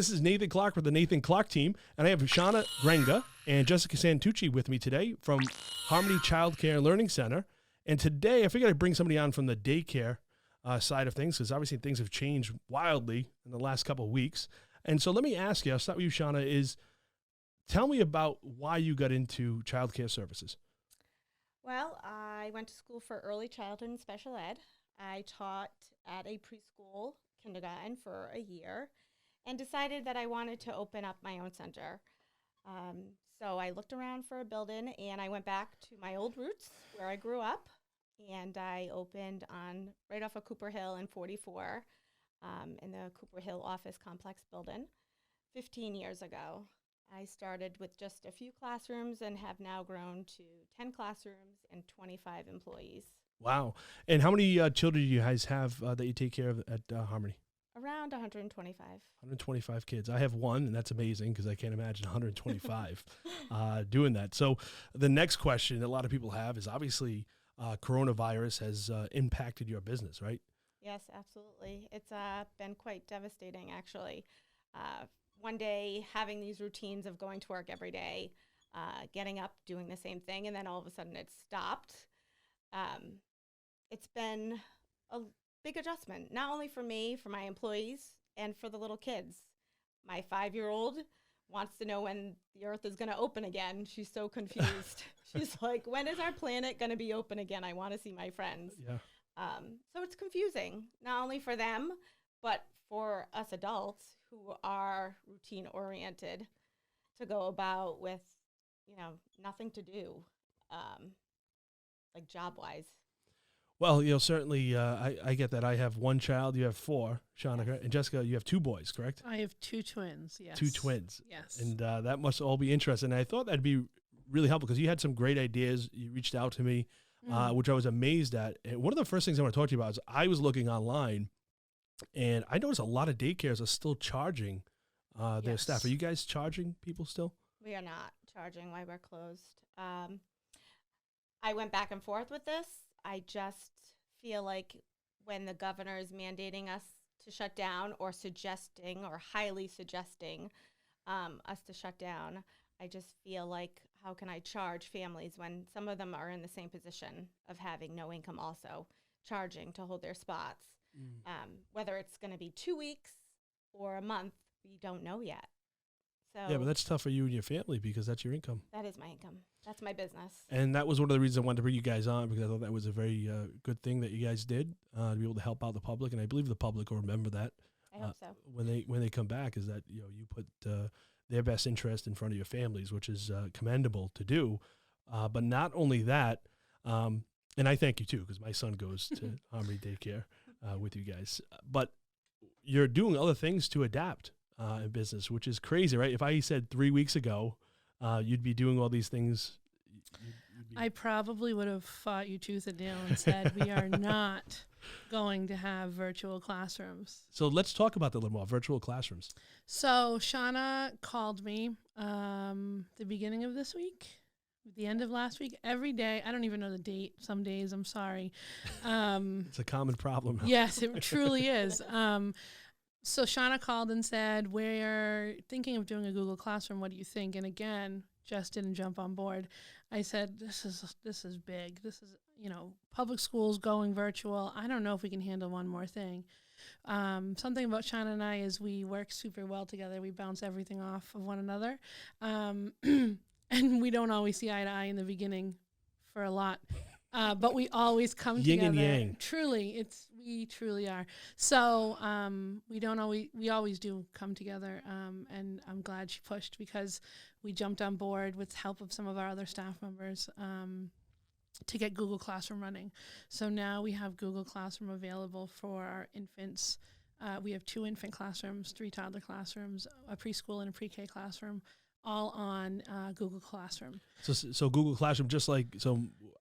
This is Nathan Clark with the Nathan Clark team, and I have Shauna Grenga and Jessica Santucci with me today from Harmony Child Care Learning Center. And today, I figured I'd bring somebody on from the daycare side of things, because obviously things have changed wildly in the last couple of weeks. And so let me ask you, I'll start with you, Shauna, is tell me about why you got into child care services. Well, I went to school for early childhood and special ed. I taught at a preschool kindergarten for a year and decided that I wanted to open up my own center. So I looked around for a building, and I went back to my old roots where I grew up, and I opened on right off of Cooper Hill in 44 in the Cooper Hill office complex building 15 years ago. I started with just a few classrooms and have now grown to 10 classrooms and 25 employees. Wow. And how many children do you guys have that you take care of at Harmony? Around 125. 125 kids. I have one, and that's amazing because I can't imagine 125 doing that. So the next question that a lot of people have is obviously coronavirus has impacted your business, right? Yes, absolutely. It's been quite devastating, actually. One day having these routines of going to work every day, getting up, doing the same thing, and then all of a sudden it stopped. It's been a big adjustment, not only for me, for my employees, and for the little kids. My 5-year-old wants to know when the earth is going to open again. She's so confused. She's like, when is our planet going to be open again? I want to see my friends. Yeah. So it's confusing, not only for them, but for us adults who are routine oriented to go about with, nothing to do, like job wise. Well, certainly I get that. I have one child. You have four, Shauna. Yes. And Jessica, you have two boys, correct? I have two twins, yes. Two twins. Yes. And that must all be interesting. And I thought that'd be really helpful because you had some great ideas. You reached out to me, which I was amazed at. And one of the first things I want to talk to you about is I was looking online, and I noticed a lot of daycares are still charging their staff. Are you guys charging people still? We are not charging while we're closed. I went back and forth with this. I just feel like when the governor is mandating us to shut down or suggesting or highly suggesting us to shut down, I just feel like how can I charge families when some of them are in the same position of having no income also, charging to hold their spots. Whether it's going to be 2 weeks or a month, we don't know yet. So yeah, but that's tough for you and your family because that's your income. That is my income. That's my business. And that was one of the reasons I wanted to bring you guys on, because I thought that was a very good thing that you guys did to be able to help out the public. And I believe the public will remember that. I hope so. When they come back, is that you put their best interest in front of your families, which is commendable to do. But not only that, and I thank you too, because my son goes to Harmony Daycare with you guys. But you're doing other things to adapt in business, which is crazy, right? If I said 3 weeks ago, you'd be doing all these things. I probably would have fought you tooth and nail and said we are not going to have virtual classrooms. So let's talk about that a little more, virtual classrooms. So Shauna called me the beginning of this week, the end of last week, every day. I don't even know the date. Some days, I'm sorry. It's a common problem. Yes, it truly is. So Shauna called and said, we're thinking of doing a Google Classroom. What do you think? And again, just didn't jump on board. I said, this is big. This is, public schools going virtual. I don't know if we can handle one more thing. Something about Shauna and I is we work super well together. We bounce everything off of one another. And we don't always see eye to eye in the beginning for a lot. But we always come Yin together. and yang. Truly, we truly are. So we always do come together, and I'm glad she pushed because we jumped on board with the help of some of our other staff members to get Google Classroom running. So now we have Google Classroom available for our infants. We have 2 infant classrooms, 3 toddler classrooms, a preschool and a pre-K classroom, all on Google Classroom. So Google Classroom, just like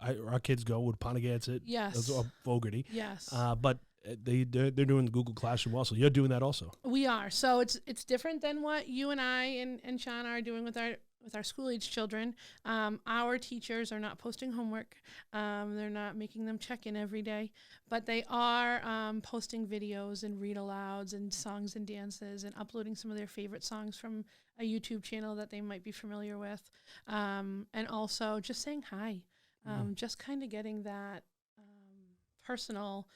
our kids go with Pontiac, yes, or Fogarty. Yes. But they're doing the Google Classroom also. You're doing that also. We are. So it's different than what you and I and Shauna are doing with with our school-age children, our teachers are not posting homework. They're not making them check in every day, but they are posting videos and read-alouds and songs and dances and uploading some of their favorite songs from a YouTube channel that they might be familiar with, and also just saying hi, just kind of getting that personal,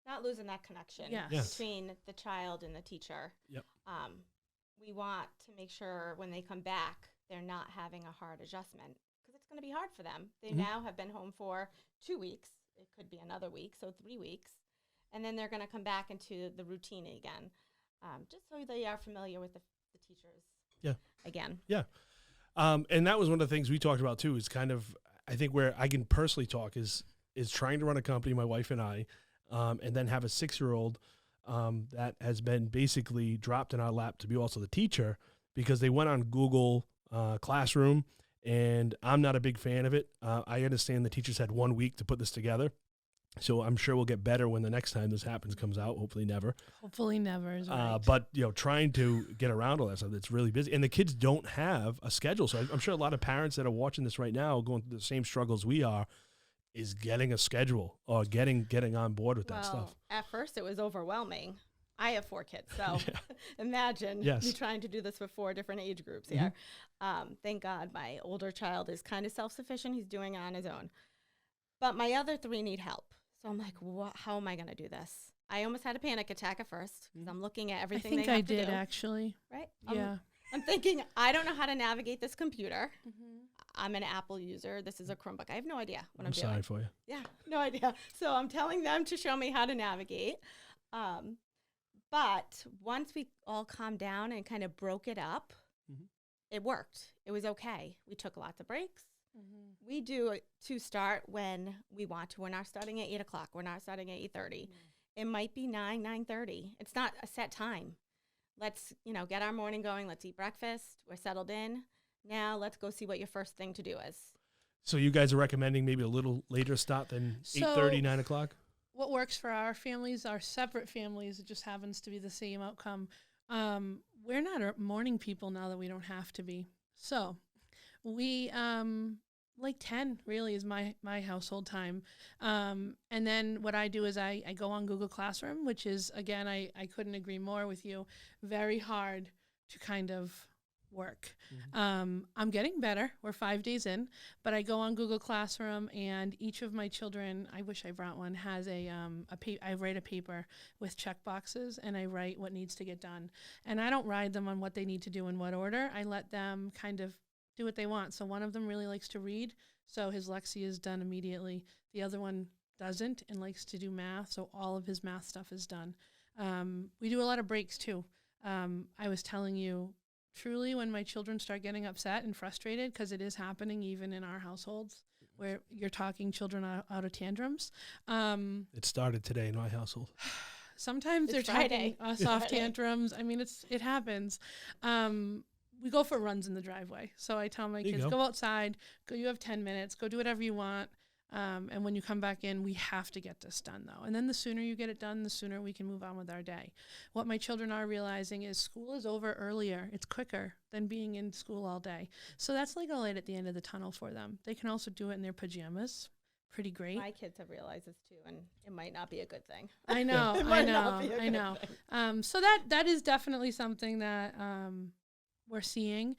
not losing that connection between the child and the teacher. Yep. We want to make sure when they come back, they're not having a hard adjustment because it's going to be hard for them. They now have been home for 2 weeks. It could be another week, so 3 weeks. And then they're going to come back into the routine again, just so they are familiar with the teachers again. Yeah. And that was one of the things we talked about too, is kind of, I think where I can personally talk is trying to run a company, my wife and I, and then have a 6-year-old that has been basically dropped in our lap to be also the teacher because they went on Google Classroom, and I'm not a big fan of it. I understand the teachers had 1 week to put this together, so I'm sure we'll get better when the next time this comes out. Hopefully never. Hopefully never is right. But, trying to get around all that stuff, it's really busy. And the kids don't have a schedule, so I'm sure a lot of parents that are watching this right now going through the same struggles we are, is getting a schedule or getting on board with that stuff. At first it was overwhelming. I have 4 kids, so imagine me trying to do this with 4 different age groups here. Thank God my older child is kind of self-sufficient. He's doing it on his own. But my other 3 need help. So I'm like, how am I going to do this? I almost had a panic attack at first because I'm looking at everything they have to do. I think I did, actually. Right? Yeah. I'm thinking, I don't know how to navigate this computer. I'm an Apple user. This is a Chromebook. I have no idea what I'm doing. I'm sorry for you. Yeah, no idea. So I'm telling them to show me how to navigate. But once we all calmed down and kind of broke it up, it worked. It was okay. We took lots of breaks. We do to start when we want to. We're not starting at 8 o'clock. We're not starting at 8:30. It might be 9:30. It's not a set time. Let's, get our morning going. Let's eat breakfast. We're settled in. Now let's go see what your first thing to do is. So you guys are recommending maybe a little later start than 8:30, 9 o'clock? What works for our families, our separate families, it just happens to be the same outcome. We're not morning people now that we don't have to be. So we, 10 really is my household time. And then what I do is I go on Google Classroom, which is, again, I couldn't agree more with you, very hard to kind of work. I'm getting better. We're 5 days in, but I go on Google Classroom, and each of my children, I wish I brought one, has I write a paper with check boxes, and I write what needs to get done. And I don't ride them on what they need to do in what order. I let them kind of do what they want. So one of them really likes to read, so his Lexia is done immediately. The other one doesn't and likes to do math, so all of his math stuff is done. We do a lot of breaks too. I was telling you, truly, when my children start getting upset and frustrated, because it is happening even in our households, where you're talking children out of tantrums. It started today in my household. Sometimes they're Friday. talking us off tantrums. I mean, it happens. We go for runs in the driveway. So I tell my kids, go outside, you have 10 minutes, go do whatever you want. And when you come back in, we have to get this done, though. And then the sooner you get it done, the sooner we can move on with our day. What my children are realizing is school is over earlier. It's quicker than being in school all day. So that's like a light at the end of the tunnel for them. They can also do it in their pajamas. Pretty great. My kids have realized this, too, and it might not be a good thing. I know, I know. So that is definitely something that we're seeing.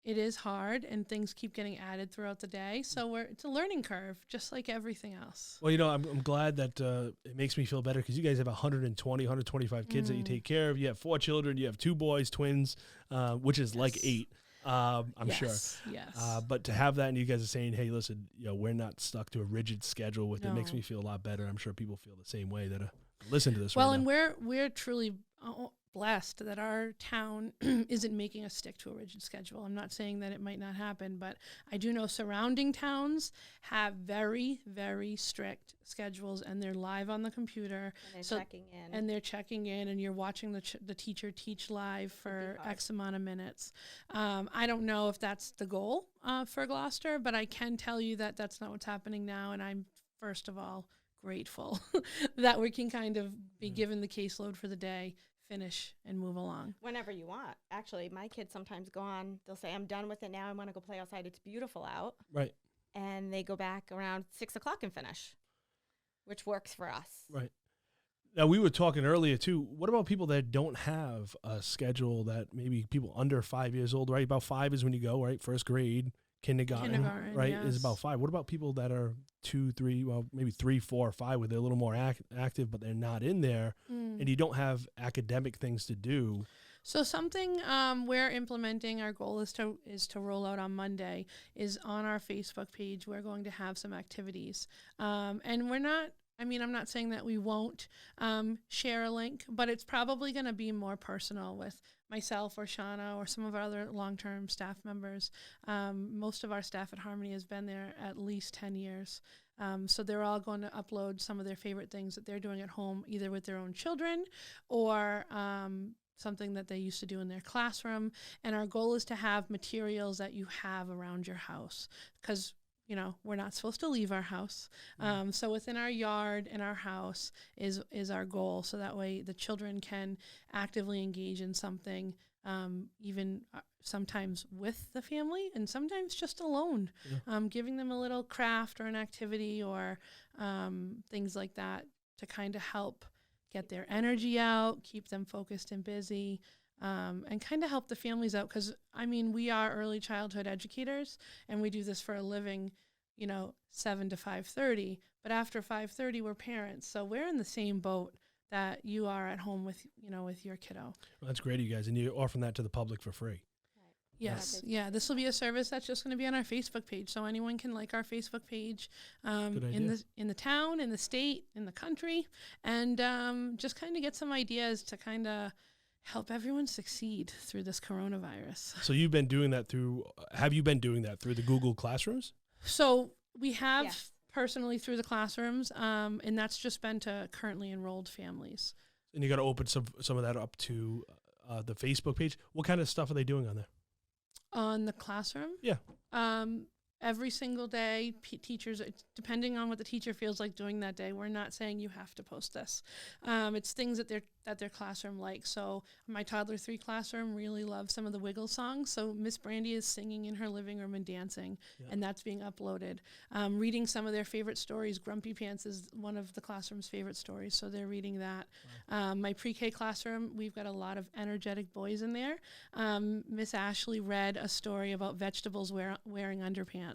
It is hard, and things keep getting added throughout the day. So it's a learning curve, just like everything else. Well, I'm glad that it makes me feel better because you guys have 120, 125 kids that you take care of. You have 4 children. You have 2 boys, twins, which is like 8, I'm sure. Yes. But to have that, and you guys are saying, hey, listen, we're not stuck to a rigid schedule with it makes me feel a lot better. I'm sure people feel the same way that listen to this right and now. we're truly blessed that our town isn't making us stick to a rigid schedule. I'm not saying that it might not happen, but I do know surrounding towns have very, very strict schedules, and they're live on the computer. And they're checking in. And they're checking in, and you're watching the teacher teach live for X amount of minutes. I don't know if that's the goal for Gloucester, but I can tell you that that's not what's happening now, and I'm, first of all, grateful that we can kind of be given the caseload for the day, finish and move along. Whenever you want. Actually, my kids sometimes go on, they'll say, I'm done with it now. I want to go play outside. It's beautiful out. Right. And they go back around 6 o'clock and finish, which works for us. Right. Now, we were talking earlier, too. What about people that don't have a schedule, that maybe people under 5 years old, right? About 5 is when you go, right? First grade, kindergarten right? Yes. Is about 5. What about people that are 2, 3, well, maybe 3, 4, or 5, where they're a little more active, but they're not in there, and you don't have academic things to do? So something we're implementing, our goal is to roll out on Monday, is on our Facebook page. We're going to have some activities. And we're not, I'm not saying that we won't share a link, but it's probably going to be more personal with myself or Shauna or some of our other long-term staff members. Most of our staff at Harmony has been there at least 10 years. So they're all going to upload some of their favorite things that they're doing at home, either with their own children or something that they used to do in their classroom. And our goal is to have materials that you have around your house, because we're not supposed to leave our house. So within our yard and our house is our goal. So that way the children can actively engage in something, even sometimes with the family and sometimes just alone, giving them a little craft or an activity or things like that to kind of help get their energy out, keep them focused and busy, and kind of help the families out. Because, we are early childhood educators, and we do this for a living, 7 to 5:30. But after 5:30, we're parents. So we're in the same boat that you are at home with, with your kiddo. Well, that's great, you guys. And you're offering that to the public for free. Yes. Yeah. This will be a service that's just going to be on our Facebook page. So anyone can like our Facebook page in the town, in the state, in the country, and just kind of get some ideas to kind of help everyone succeed through this coronavirus. So have you been doing that through the Google Classrooms? So we have personally through the classrooms, and that's just been to currently enrolled families. And you got to open some of that up to the Facebook page. What kind of stuff are they doing on there? On the classroom? Yeah. Every single day, teachers, depending on what the teacher feels like doing that day, we're not saying you have to post this. It's things that their classroom likes. So my toddler 3 classroom really loves some of the Wiggle songs. So Miss Brandy is singing in her living room and dancing, and that's being uploaded. Reading some of their favorite stories. Grumpy Pants is one of the classroom's favorite stories, so they're reading that. Wow. My pre-K classroom, we've got a lot of energetic boys in there. Miss Ashley read a story about vegetables wearing underpants.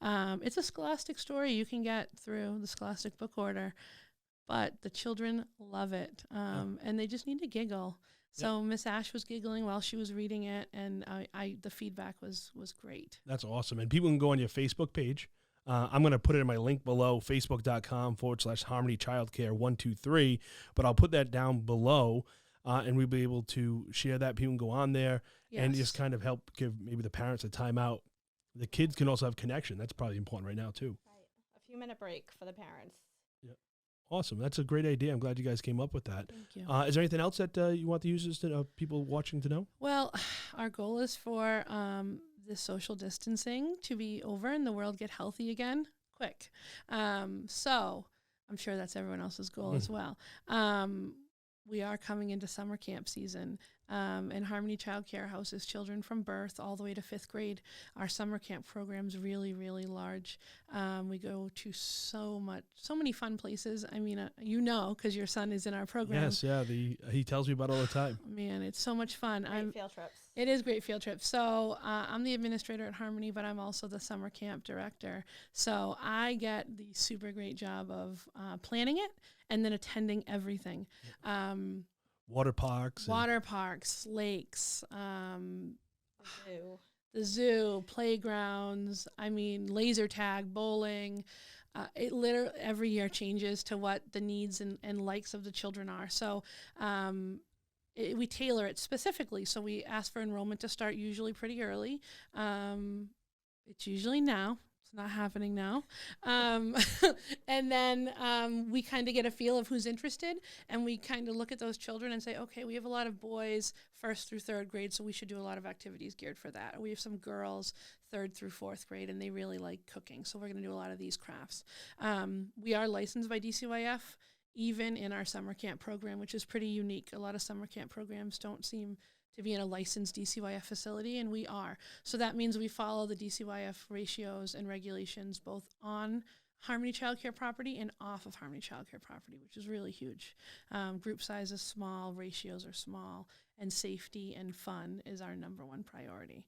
It's a Scholastic story you can get through the Scholastic book order, but the children love it, and they just need to giggle. So Miss Ash was giggling while she was reading it, and the feedback was great. That's awesome. And people can go on your Facebook page. I'm going to put it in my link below, facebook.com/Harmony Childcare 123, but I'll put that down below, and we'll be able to share that. People can go on there and just kind of help give maybe the parents a time out. The kids can also have connection. That's probably important right now, too. Right. A few minute break for the parents. Yeah. Awesome. That's a great idea. I'm glad you guys came up with that. Thank you. Is there anything else that you want the users to people watching to know? Well, our goal is for the social distancing to be over and the world get healthy again quick. So I'm sure that's everyone else's goal as well. We are coming into summer camp season, and Harmony Child Care houses children from birth all the way to 5th grade. Our summer camp program's really, really large. We go to so many fun places. Because your son is in our program. Yes, yeah. He tells me about it all the time. Man, it's so much fun. Great field trips. It is great field trips. So I'm the administrator at Harmony, but I'm also the summer camp director. So I get the super great job of planning it and then attending everything. Water parks, lakes, the zoo, playgrounds. Laser tag, bowling. It literally every year changes to what the needs and likes of the children are. So we tailor it specifically. So we ask for enrollment to start usually pretty early. It's usually now. It's not happening now. And then we kind of get a feel of who's interested, and we kind of look at those children and say, okay, we have a lot of boys 1st through 3rd grade, so we should do a lot of activities geared for that. Or we have some girls 3rd through 4th grade, and they really like cooking, so we're going to do a lot of these crafts. We are licensed by DCYF even in our summer camp program, which is pretty unique. A lot of summer camp programs don't seem to be in a licensed DCYF facility, and we are. So that means we follow the DCYF ratios and regulations both on Harmony Childcare property and off of Harmony Childcare property, which is really huge. Group size is small, ratios are small, and safety and fun is our number one priority.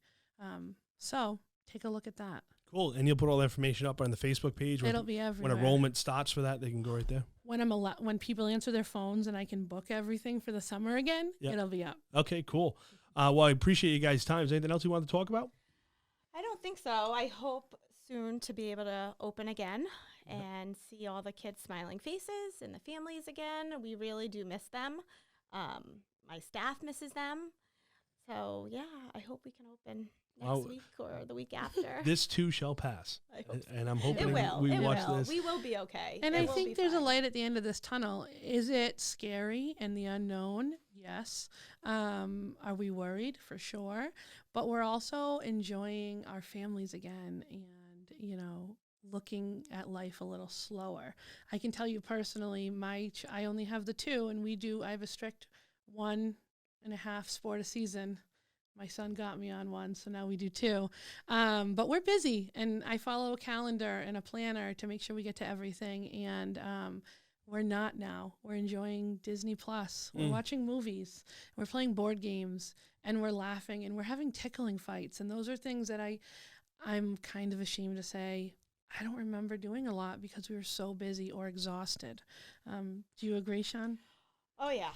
So take a look at that. Cool. And you'll put all the information up on the Facebook page. It'll be everywhere. When enrollment starts for that, they can go right there. When people answer their phones and I can book everything for the summer again, it'll be up. Okay, cool. Well, I appreciate you guys' time. Is there anything else you want to talk about? I don't think so. I hope soon to be able to open again and see all the kids' smiling faces and the families again. We really do miss them. My staff misses them. So, yeah, I hope we can open next week or the week after. This too shall pass. I hope so. And I'm hoping it will. we watch this. We will be okay. And I think there's a light at the end of this tunnel. Is it scary and the unknown? Yes. Are we worried? For sure. But we're also enjoying our families again and, looking at life a little slower. I can tell you personally, I only have the 2, and I have a strict 1.5 sport a season. My son got me on 1, so now we do 2. But we're busy, and I follow a calendar and a planner to make sure we get to everything. And we're not now. We're enjoying Disney Plus. We're watching movies. We're playing board games, and we're laughing, and we're having tickling fights. And those are things that I'm kind of ashamed to say I don't remember doing a lot because we were so busy or exhausted. Do you agree, Sean? Oh, yeah.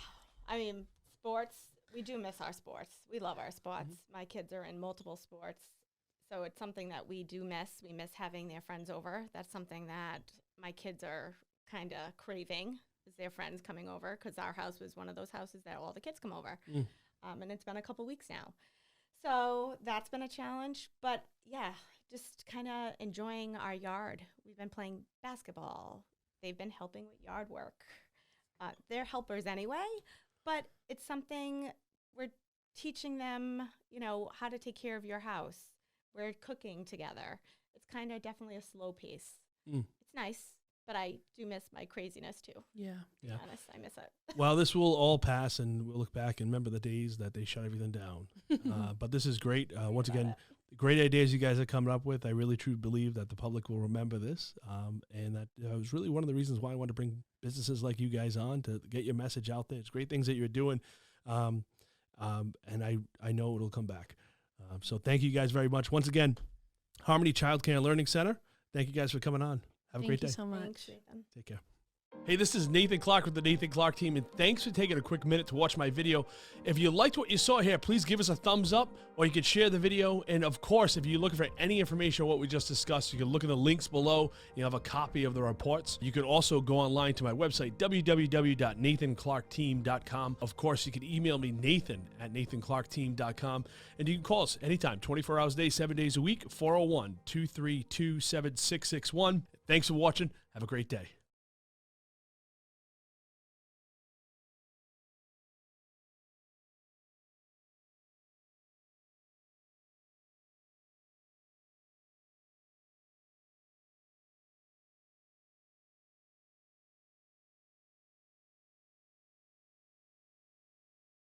I mean, sports, we do miss our sports. We love our sports. My kids are in multiple sports, so it's something that we do miss. We miss having their friends over. That's something that my kids are kind of craving, is their friends coming over, because our house was one of those houses that all the kids come over. And it's been a couple weeks now. So that's been a challenge. But, yeah, just kind of enjoying our yard. We've been playing basketball. They've been helping with yard work. They're helpers anyway, but it's something we're teaching them, how to take care of your house. We're cooking together. It's kind of definitely a slow pace. It's nice, but I do miss my craziness too. Yeah. To be honest, I miss it. Well, this will all pass, and we'll look back and remember the days that they shut everything down. But this is great. Once again, great ideas you guys are coming up with. I really truly believe that the public will remember this, and that was really one of the reasons why I wanted to bring businesses like you guys on to get your message out there. It's great things that you're doing, and I know it'll come back. So thank you guys very much. Once again, Harmony Child Care and Learning Center, thank you guys for coming on. Have a great day. Thank you so much. Thanks, Nathan. Take care. Hey, this is Nathan Clark with the Nathan Clark team, and thanks for taking a quick minute to watch my video. If you liked what you saw here, please give us a thumbs up, or you can share the video. And of course, if you're looking for any information on what we just discussed, you can look in the links below. You have a copy of the reports. You can also go online to my website, www.nathanclarkteam.com. Of course, you can email me, nathan@nathanclarkteam.com. And you can call us anytime, 24 hours a day, 7 days a week, 401-232-7661. Thanks for watching. Have a great day.